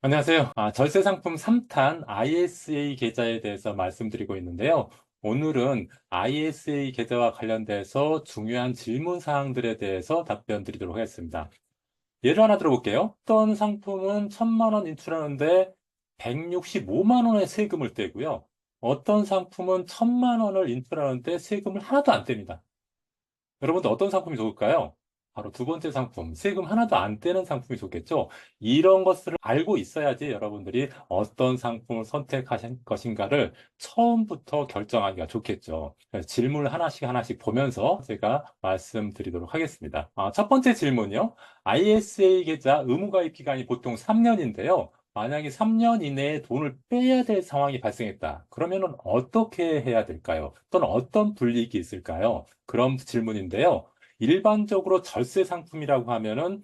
안녕하세요. 절세 상품 3탄 ISA 계좌에 대해서 말씀드리고 있는데요. 오늘은 ISA 계좌와 관련돼서 중요한 질문 사항들에 대해서 답변 드리도록 하겠습니다. 예를 하나 들어볼게요. 어떤 상품은 1,000만 원 인출하는데 165만 원의 세금을 떼고요. 어떤 상품은 1,000만 원을 인출하는데 세금을 하나도 안 뗍니다. 여러분들 어떤 상품이 좋을까요? 바로 두 번째 상품, 세금 하나도 안 떼는 상품이 좋겠죠? 이런 것들을 알고 있어야지 여러분들이 어떤 상품을 선택하실 것인가를 처음부터 결정하기가 좋겠죠. 그래서 질문을 하나씩 하나씩 보면서 제가 말씀드리도록 하겠습니다. 첫 번째 질문이요. ISA 계좌 의무가입 기간이 보통 3년인데요. 만약에 3년 이내에 돈을 빼야 될 상황이 발생했다. 그러면은 어떻게 해야 될까요? 또는 어떤 불이익이 있을까요? 그런 질문인데요. 일반적으로 절세 상품이라고 하면은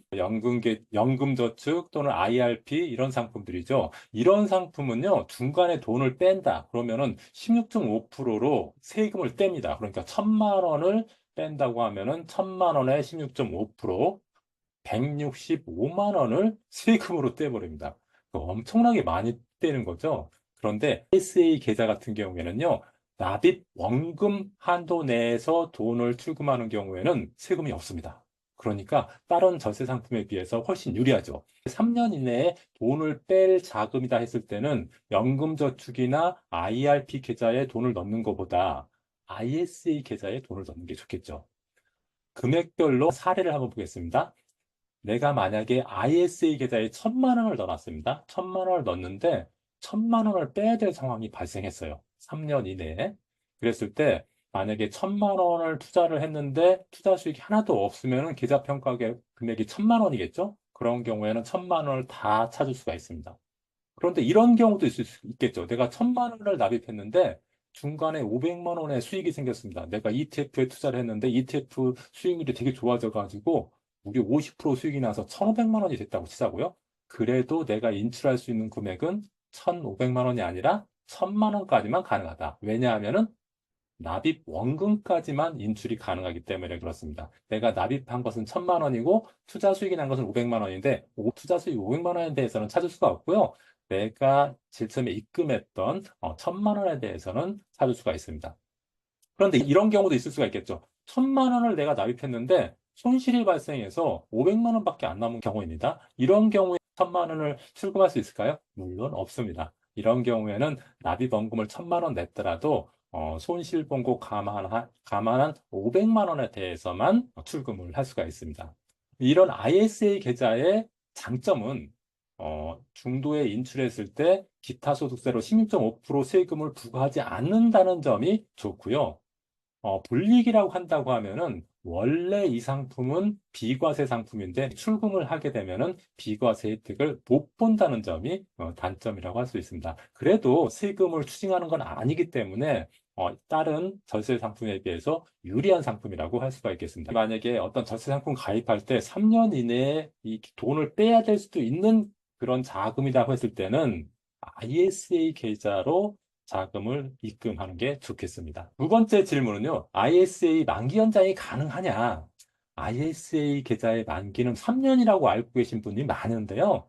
연금저축 또는 IRP 이런 상품들이죠. 이런 상품은요, 중간에 돈을 뺀다. 그러면은 16.5%로 세금을 뗍니다. 그러니까 1,000만 원을 뺀다고 하면은 1,000만 원에 16.5%, 165만 원을 세금으로 떼버립니다. 엄청나게 많이 떼는 거죠. 그런데 SA 계좌 같은 경우에는요, 납입 원금 한도 내에서 돈을 출금하는 경우에는 세금이 없습니다. 그러니까 다른 절세 상품에 비해서 훨씬 유리하죠. 3년 이내에 돈을 뺄 자금이다 했을 때는 연금저축이나 IRP 계좌에 돈을 넣는 것보다 ISA 계좌에 돈을 넣는 게 좋겠죠. 금액별로 사례를 한번 보겠습니다. 내가 만약에 ISA 계좌에 1,000만 원을 넣어놨습니다. 1,000만 원을 넣었는데 1,000만 원을 빼야 될 상황이 발생했어요. 3년 이내에. 그랬을 때 만약에 1,000만 원을 투자를 했는데 투자 수익이 하나도 없으면 계좌 평가 금액이 1,000만 원이겠죠? 그런 경우에는 1,000만 원을 다 찾을 수가 있습니다. 그런데 이런 경우도 있을 수 있겠죠. 내가 1,000만 원을 납입했는데 중간에 500만 원의 수익이 생겼습니다. 내가 ETF에 투자를 했는데 ETF 수익률이 되게 좋아져가지고 무려 50% 수익이 나서 1,500만 원이 됐다고 치자고요. 그래도 내가 인출할 수 있는 금액은 1,500만 원이 아니라 1,000만 원까지만 가능하다. 왜냐하면은 납입 원금까지만 인출이 가능하기 때문에 그렇습니다. 내가 납입한 것은 1,000만 원이고 투자 수익이 난 것은 500만 원인데 투자 수익 500만 원에 대해서는 찾을 수가 없고요. 내가 제일 처음에 입금했던 1,000만 원에 대해서는 찾을 수가 있습니다. 그런데 이런 경우도 있을 수가 있겠죠. 1,000만 원을 내가 납입했는데 손실이 발생해서 500만 원밖에 안 남은 경우입니다. 이런 경우에 1,000만 원을 출금할 수 있을까요? 물론 없습니다. 이런 경우에는 납입원금을 1,000만 원 냈더라도 손실보고 감안한 500만 원에 대해서만 출금을 할 수가 있습니다. 이런 ISA 계좌의 장점은 중도에 인출했을 때 기타 소득세로 16.5% 세금을 부과하지 않는다는 점이 좋고요. 불이익이라고 한다고 하면은 원래 이 상품은 비과세 상품인데 출금을 하게 되면은 비과세 혜택을 못 본다는 점이 단점이라고 할 수 있습니다. 그래도 세금을 추징하는 건 아니기 때문에 다른 절세 상품에 비해서 유리한 상품이라고 할 수가 있겠습니다. 만약에 어떤 절세 상품 가입할 때 3년 이내에 이 돈을 빼야 될 수도 있는 그런 자금이라고 했을 때는 ISA 계좌로 자금을 입금하는 게 좋겠습니다. 두 번째 질문은요. ISA 만기 연장이 가능하냐? ISA 계좌의 만기는 3년이라고 알고 계신 분이 많은데요.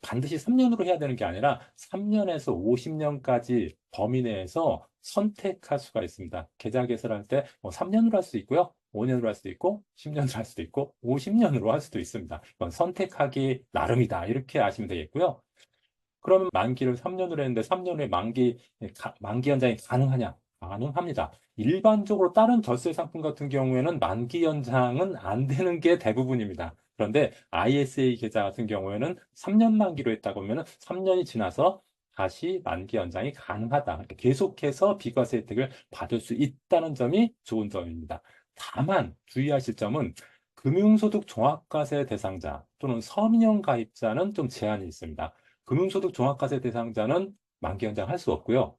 반드시 3년으로 해야 되는 게 아니라 3년에서 50년까지 범위 내에서 선택할 수가 있습니다. 계좌 개설할 때 3년으로 할 수 있고요. 5년으로 할 수도 있고, 10년으로 할 수도 있고, 50년으로 할 수도 있습니다. 이건 선택하기 나름이다. 이렇게 아시면 되겠고요. 그러면 만기를 3년으로 했는데 3년 후에 만기 연장이 가능하냐? 가능합니다. 일반적으로 다른 절세 상품 같은 경우에는 만기 연장은 안 되는 게 대부분입니다. 그런데 ISA 계좌 같은 경우에는 3년 만기로 했다고 하면 3년이 지나서 다시 만기 연장이 가능하다. 그러니까 계속해서 비과세 혜택을 받을 수 있다는 점이 좋은 점입니다. 다만 주의하실 점은 금융소득 종합과세 대상자 또는 서민형 가입자는 좀 제한이 있습니다. 금융소득 종합과세 대상자는 만기 연장할 수 없고요.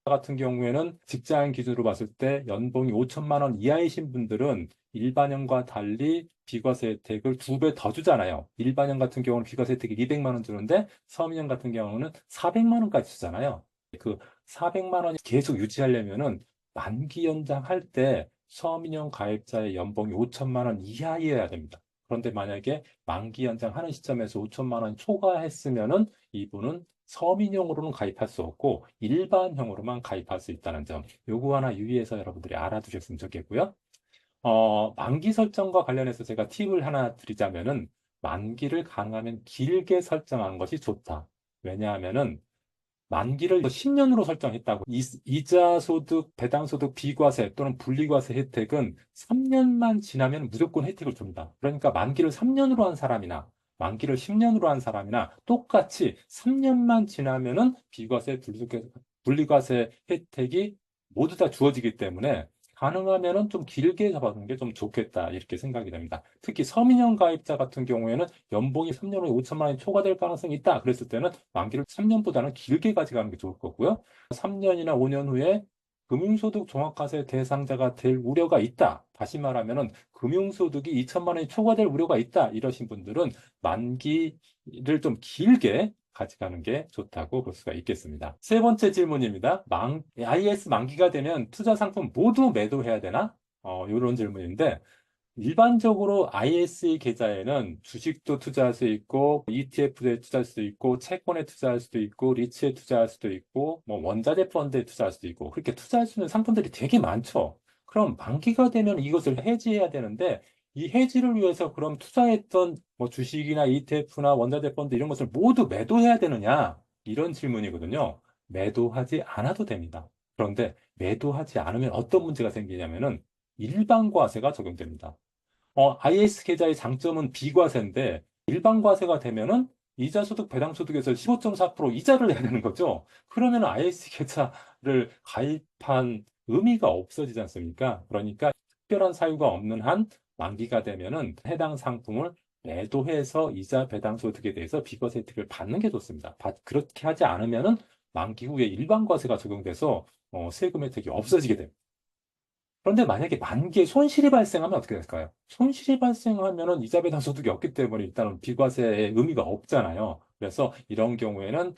같은 경우에는 직장 기준으로 봤을 때 연봉이 5천만 원 이하이신 분들은 일반형과 달리 비과세 혜택을 2배 더 주잖아요. 일반형 같은 경우는 비과세 혜택이 200만 원 주는데 서민형 같은 경우는 400만 원까지 주잖아요. 그 400만 원이 계속 유지하려면은 만기 연장할 때 서민형 가입자의 연봉이 5천만 원 이하여야 됩니다. 그런데 만약에 만기 연장하는 시점에서 5천만 원 초과했으면은 이분은 서민형으로는 가입할 수 없고 일반형으로만 가입할 수 있다는 점, 요거 하나 유의해서 여러분들이 알아두셨으면 좋겠고요. 만기 설정과 관련해서 제가 팁을 하나 드리자면은 만기를 가능하면 길게 설정하는 것이 좋다. 왜냐하면은 만기를 10년으로 설정했다고. 이자 소득, 배당 소득, 비과세 또는 분리과세 혜택은 3년만 지나면 무조건 혜택을 줍니다. 그러니까 만기를 3년으로 한 사람이나 만기를 10년으로 한 사람이나 똑같이 3년만 지나면은 비과세, 분리과세 혜택이 모두 다 주어지기 때문에 가능하면은 좀 길게 잡아두는 게 좀 좋겠다 이렇게 생각이 됩니다. 특히 서민형 가입자 같은 경우에는 연봉이 3년 후에 5천만 원이 초과될 가능성이 있다. 그랬을 때는 만기를 3년보다는 길게 가져가는 게 좋을 거고요. 3년이나 5년 후에 금융소득 종합과세 대상자가 될 우려가 있다. 다시 말하면은 금융소득이 2천만 원이 초과될 우려가 있다. 이러신 분들은 만기를 좀 길게 가져가는 게 좋다고 볼 수가 있겠습니다. 세 번째 질문입니다. IS 만기가 되면 투자 상품 모두 매도해야 되나? 이런 질문인데, 일반적으로 ISA 계좌에는 주식도 투자할 수 있고, ETF에 투자할 수도 있고, 채권에 투자할 수도 있고, 리츠에 투자할 수도 있고, 뭐 원자재 펀드에 투자할 수도 있고, 그렇게 투자할 수 있는 상품들이 되게 많죠. 그럼 만기가 되면 이것을 해지해야 되는데, 이 해지를 위해서 그럼 투자했던 뭐 주식이나 ETF나 원자재 펀드 이런 것을 모두 매도해야 되느냐? 이런 질문이거든요. 매도하지 않아도 됩니다. 그런데 매도하지 않으면 어떤 문제가 생기냐면은 일반 과세가 적용됩니다. IS 계좌의 장점은 비과세인데 일반 과세가 되면은 이자소득, 배당소득에서 15.4% 이자를 내야 되는 거죠. 그러면 IS 계좌를 가입한 의미가 없어지지 않습니까? 그러니까 특별한 사유가 없는 한 만기가 되면은 해당 상품을 매도해서 이자, 배당소득에 대해서 비과세 혜택을 받는 게 좋습니다. 그렇게 하지 않으면은 만기 후에 일반 과세가 적용돼서 세금 혜택이 없어지게 됩니다. 그런데 만약에 만기에 손실이 발생하면 어떻게 될까요? 손실이 발생하면은 이자 배당 소득이 없기 때문에 일단은 비과세의 의미가 없잖아요. 그래서 이런 경우에는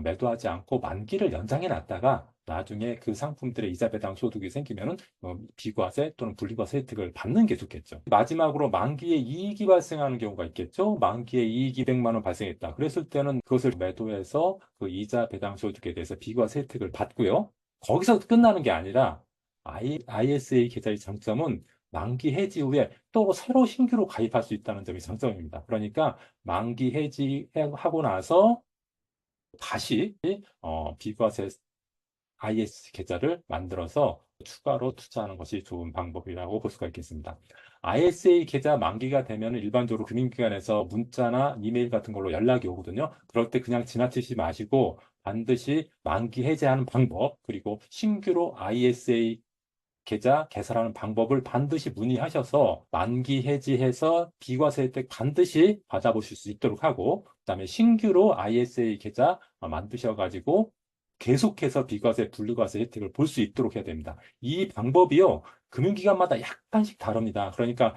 매도하지 않고 만기를 연장해 놨다가 나중에 그 상품들의 이자 배당 소득이 생기면은 비과세 또는 분리과세 혜택을 받는 게 좋겠죠. 마지막으로 만기에 이익이 발생하는 경우가 있겠죠. 만기에 이익이 200만 원 발생했다. 그랬을 때는 그것을 매도해서 그 이자 배당 소득에 대해서 비과세 혜택을 받고요. 거기서 끝나는 게 아니라 ISA 계좌의 장점은 만기 해지 후에 또 새로 신규로 가입할 수 있다는 점이 장점입니다. 그러니까 만기 해지하고 나서 다시 비과세 IS 계좌를 만들어서 추가로 투자하는 것이 좋은 방법이라고 볼 수가 있겠습니다. ISA 계좌 만기가 되면 일반적으로 금융기관에서 문자나 이메일 같은 걸로 연락이 오거든요. 그럴 때 그냥 지나치지 마시고 반드시 만기 해제하는 방법, 그리고 신규로 ISA 계좌 개설하는 방법을 반드시 문의하셔서 만기 해지해서 비과세 혜택 반드시 받아보실 수 있도록 하고, 그다음에 신규로 ISA 계좌 만드셔가지고 계속해서 비과세, 분리과세 혜택을 볼 수 있도록 해야 됩니다. 이 방법이요, 금융기관마다 약간씩 다릅니다. 그러니까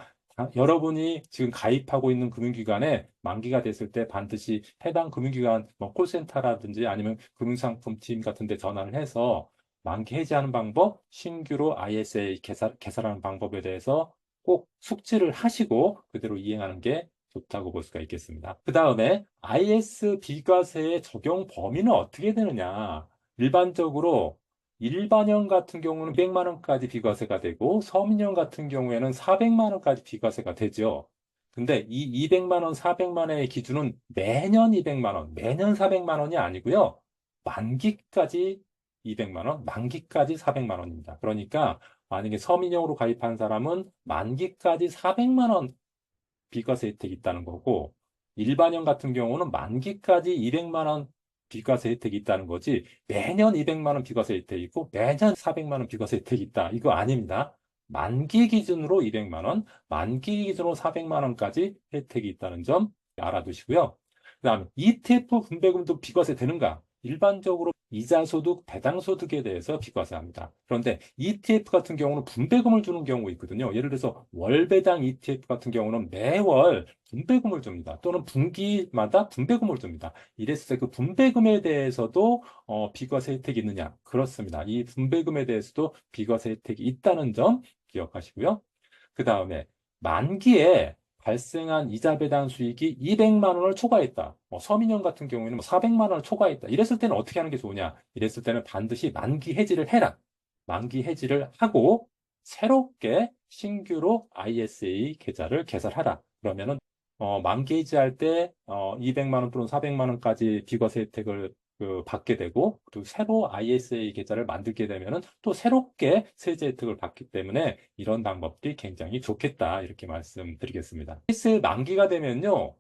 여러분이 지금 가입하고 있는 금융기관에 만기가 됐을 때 반드시 해당 금융기관 뭐 콜센터라든지 아니면 금융상품팀 같은 데 전화를 해서 만기 해지하는 방법, 신규로 ISA 개설하는 방법에 대해서 꼭 숙지를 하시고 그대로 이행하는 게 좋다고 볼 수가 있겠습니다. 그 다음에 IS 비과세의 적용 범위는 어떻게 되느냐? 일반적으로 일반형 같은 경우는 200만 원까지 비과세가 되고 서민형 같은 경우에는 400만 원까지 비과세가 되죠. 근데 이 200만 원, 400만 원의 기준은 매년 200만 원, 매년 400만 원이 아니고요. 만기까지 200만 원, 만기까지 400만 원입니다. 그러니까 만약에 서민형으로 가입한 사람은 만기까지 400만 원 비과세 혜택이 있다는 거고, 일반형 같은 경우는 만기까지 200만 원 비과세 혜택이 있다는 거지, 매년 200만 원 비과세 혜택이 있고 매년 400만 원 비과세 혜택이 있다, 이거 아닙니다. 만기 기준으로 200만 원, 만기 기준으로 400만 원까지 혜택이 있다는 점 알아두시고요. 그다음에 ETF 분배금도 비과세 되는가? 일반적으로 이자소득, 배당소득에 대해서 비과세합니다. 그런데 ETF 같은 경우는 분배금을 주는 경우가 있거든요. 예를 들어서 월배당 ETF 같은 경우는 매월 분배금을 줍니다. 또는 분기마다 분배금을 줍니다. 이랬을 때 그 분배금에 대해서도 비과세 혜택이 있느냐? 그렇습니다. 이 분배금에 대해서도 비과세 혜택이 있다는 점 기억하시고요. 그 다음에 만기에 발생한 이자 배당 수익이 200만 원을 초과했다. 서민형 같은 경우에는 400만 원을 초과했다. 이랬을 때는 어떻게 하는 게 좋으냐? 이랬을 때는 반드시 만기 해지를 해라. 만기 해지를 하고 새롭게 신규로 ISA 계좌를 개설하라. 그러면은 만기 해지할 때 200만 원 또는 400만 원까지 비과세 혜택을 받게 되고, 그리고 새로 ISA 계좌를 만들게 되면은 또 새롭게 세제 혜택을 받기 때문에 이런 방법들이 굉장히 좋겠다, 이렇게 말씀드리겠습니다. 슬슬 만기가 되면요,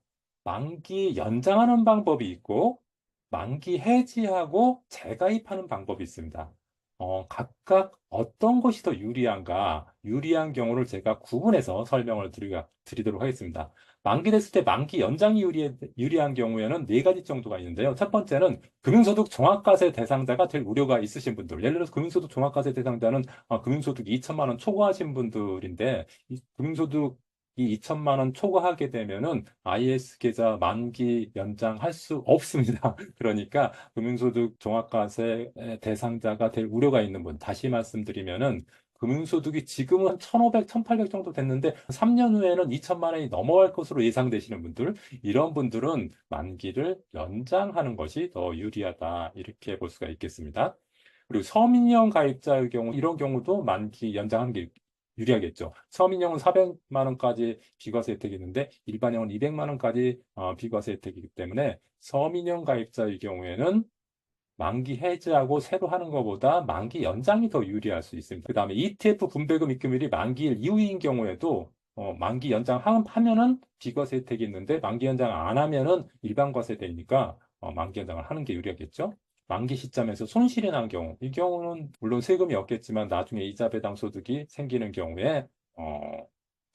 만기 연장하는 방법이 있고 만기 해지하고 재가입하는 방법이 있습니다. 각각 어떤 것이 더 유리한가, 유리한 경우를 제가 구분해서 설명을 드리도록 하겠습니다. 만기됐을 때 만기 연장이 유리한 경우에는 네 가지 정도가 있는데요. 첫 번째는 금융소득 종합과세 대상자가 될 우려가 있으신 분들. 예를 들어서 금융소득 종합과세 대상자는 금융소득이 2천만 원 초과하신 분들인데, 금융소득이 2천만 원 초과하게 되면은 IS 계좌 만기 연장할 수 없습니다. 그러니까 금융소득 종합과세 대상자가 될 우려가 있는 분, 다시 말씀드리면은 금융소득이 지금은 한 1,500, 1,800 정도 됐는데 3년 후에는 2천만 원이 넘어갈 것으로 예상되시는 분들, 이런 분들은 만기를 연장하는 것이 더 유리하다, 이렇게 볼 수가 있겠습니다. 그리고 서민형 가입자의 경우, 이런 경우도 만기 연장하는 게 유리하겠죠. 서민형은 400만 원까지 비과세 혜택이 있는데 일반형은 200만 원까지 비과세 혜택이기 때문에 서민형 가입자의 경우에는 만기 해지하고 새로 하는 것보다 만기 연장이 더 유리할 수 있습니다. 그 다음에 ETF 분배금 입금일이 만기일 이후인 경우에도 만기 연장하면은 비과세 혜택이 있는데 만기 연장 안 하면은 일반 과세되니까 만기 연장을 하는 게 유리하겠죠. 만기 시점에서 손실이 난 경우, 이 경우는 물론 세금이 없겠지만 나중에 이자 배당 소득이 생기는 경우에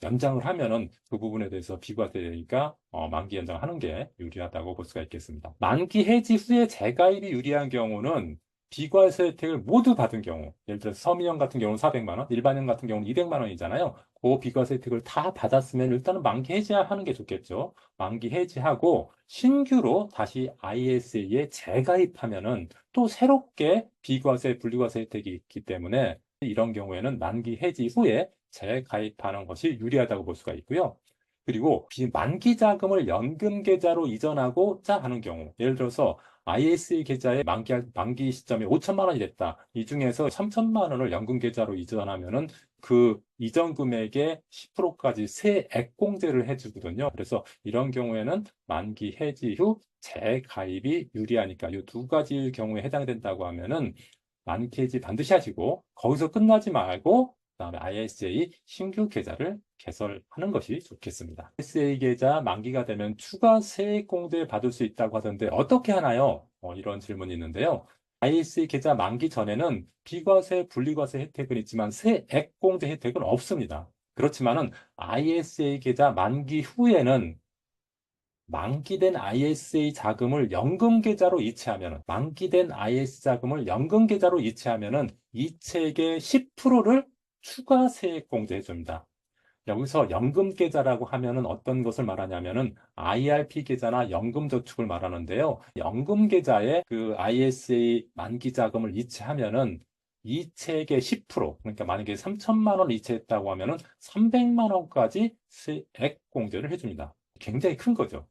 연장을 하면은 그 부분에 대해서 비과세되니까 만기 연장하는 게 유리하다고 볼 수가 있겠습니다. 만기 해지 후에 재가입이 유리한 경우는 비과세 혜택을 모두 받은 경우, 예를 들어서 서민형 같은 경우는 400만 원, 일반형 같은 경우는 200만 원이잖아요. 그 비과세 혜택을 다 받았으면 일단은 만기 해지하는 게 좋겠죠. 만기 해지하고 신규로 다시 ISA에 재가입하면은 또 새롭게 비과세, 분리과세 혜택이 있기 때문에 이런 경우에는 만기 해지 후에 재가입하는 것이 유리하다고 볼 수가 있고요. 그리고 만기 자금을 연금 계좌로 이전하고자 하는 경우, 예를 들어서 ISA 계좌의 만기 시점이 5천만 원이 됐다. 이 중에서 3천만 원을 연금 계좌로 이전하면은 그 이전 금액의 10%까지 세액공제를 해주거든요. 그래서 이런 경우에는 만기 해지 후 재가입이 유리하니까 이 두 가지 경우에 해당된다고 하면은 만기 해지 반드시 하시고 거기서 끝나지 말고 그다음에 ISA 신규 계좌를 개설하는 것이 좋겠습니다. ISA 계좌 만기가 되면 추가 세액공제 받을 수 있다고 하던데 어떻게 하나요? 이런 질문이 있는데요. ISA 계좌 만기 전에는 비과세, 분리과세 혜택은 있지만 세액공제 혜택은 없습니다. 그렇지만은 ISA 계좌 만기 후에는 만기된 ISA 자금을 연금 계좌로 만기된 IS 자금을 연금 계좌로 이체하면은 이체액의 10%를 추가 세액 공제해 줍니다. 여기서 연금 계좌라고 하면은 어떤 것을 말하냐면은 IRP 계좌나 연금저축을 말하는데요. 연금 계좌에 그 ISA 만기 자금을 이체하면은 이체액의 10%, 그러니까 만약에 3천만 원 이체했다고 하면은 300만 원까지 세액 공제를 해줍니다. 굉장히 큰 거죠.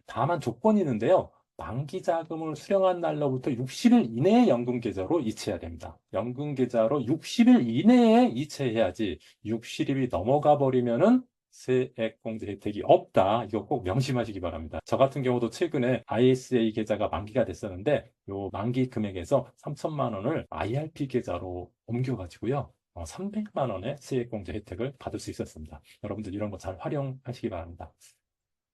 다만 조건이 있는데요. 만기 자금을 수령한 날로부터 60일 이내에 연금 계좌로 이체해야 됩니다. 연금 계좌로 60일 이내에 이체해야지 60일이 넘어가 버리면은 세액 공제 혜택이 없다. 이거 꼭 명심하시기 바랍니다. 저 같은 경우도 최근에 ISA 계좌가 만기가 됐었는데 요 만기 금액에서 3천만 원을 IRP 계좌로 옮겨가지고요. 300만 원의 세액 공제 혜택을 받을 수 있었습니다. 여러분들 이런 거 잘 활용하시기 바랍니다.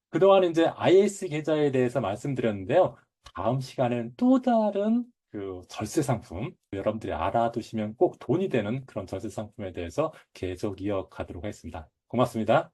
그동안 이제 IS 계좌에 대해서 말씀드렸는데요. 다음 시간에는 또 다른 그 절세 상품, 여러분들이 알아두시면 꼭 돈이 되는 그런 절세 상품에 대해서 계속 이어가도록 하겠습니다. 고맙습니다.